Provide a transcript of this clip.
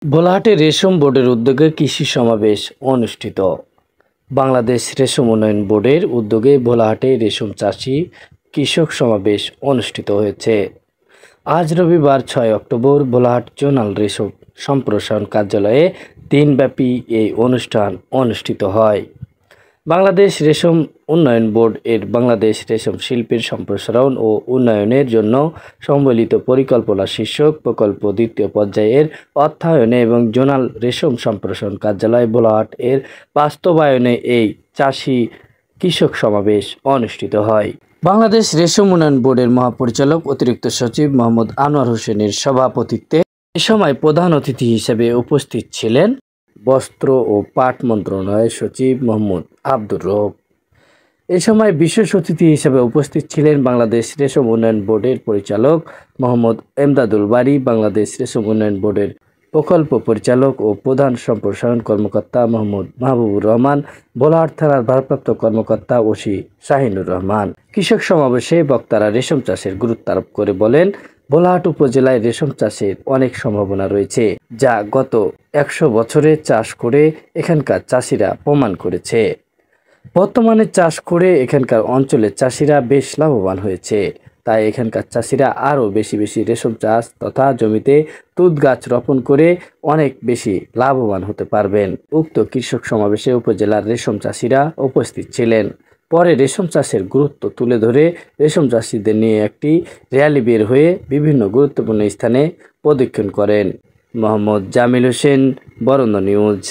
ভোলাহাটে রেশম বোর্ডের উদ্যোগে কৃষি সমাবেশ অনুষ্ঠিত। বাংলাদেশ রেশম উন্নয়ন বোর্ডের উদ্যোগে ভোলাহাটে রেশম চাষি কৃষক সমাবেশ অনুষ্ঠিত হয়েছে। আজ রবিবার 6 অক্টোবর ভোলাহাট জোনাল রেশম সম্প্রসারণ কার্যালয়ে দিনব্যাপী এই অনুষ্ঠান অনুষ্ঠিত হয়। বাংলাদেশ রেশম উন্নয়ন বোর্ড এর বাংলাদেশ রেশম শিল্পের সম্প্রসারণ ও উন্নয়নের জন্য সম্বলিত পরিকল্পনা শীর্ষক প্রকল্প দ্বিতীয় পর্যায়ের অর্থায়নে এবং জোনাল রেশম সম্প্রসারণ কার্যালয় ভোলাহাট এর বাস্তবায়নে এই চাষি কৃষক সমাবেশ অনুষ্ঠিত হয়। বাংলাদেশ রেশম উন্নয়ন বোর্ডের মহাপরিচালক অতিরিক্ত সচিব মোহাম্মদ আনোয়ার হোসেনের সভাপতিত্বে এ সময় প্রধান অতিথি হিসেবে উপস্থিত ছিলেন বস্ত্র ও পাট মন্ত্রণালয়ের সচিব মোহাম্মদ আব্দুর রউফ। এ সময় বিশেষ অতিথি হিসেবে উপস্থিত ছিলেন বাংলাদেশ রেশম উন্নয়ন বোর্ডের পরিচালক মোহাম্মদ এমদাদুল বারী, বাংলাদেশ রেশম উন্নয়ন বোর্ডের প্রকল্প পরিচালক ও প্রধান সম্প্রসারণ কর্মকর্তা মোহাম্মদ মাহবুবুর রহমান, ভোলাহাট থানার ভারপ্রাপ্ত কর্মকর্তা ওসি শাহিনুর রহমান। কৃষক সমাবেশে বক্তারা রেশম চাষের গুরুত্ব আরোপ করে বলেন, ভোলাহাট উপজেলায় রেশম চাষের অনেক সম্ভাবনা রয়েছে, যা গত 100 বছরে চাষ করে এখানকার চাষিরা প্রমাণ করেছে। বর্তমানে চাষ করে এখানকার অঞ্চলের চাষিরা বেশ লাভবান হয়েছে। তাই এখানকার চাষিরা আরও বেশি রেশম চাষ তথা জমিতে তুঁত গাছ রোপণ করে অনেক বেশি লাভবান হতে পারবেন। উক্ত কৃষক সমাবেশে উপজেলার রেশম চাষিরা উপস্থিত ছিলেন। পরে রেশম চাষের গুরুত্ব তুলে ধরে রেশম চাষিদের নিয়ে একটি র্যালি বের হয়ে বিভিন্ন গুরুত্বপূর্ণ স্থানে প্রদক্ষিণ করেন। মোহাম্মদ জামিল হোসেন, বরেন্দ্র নিউজ।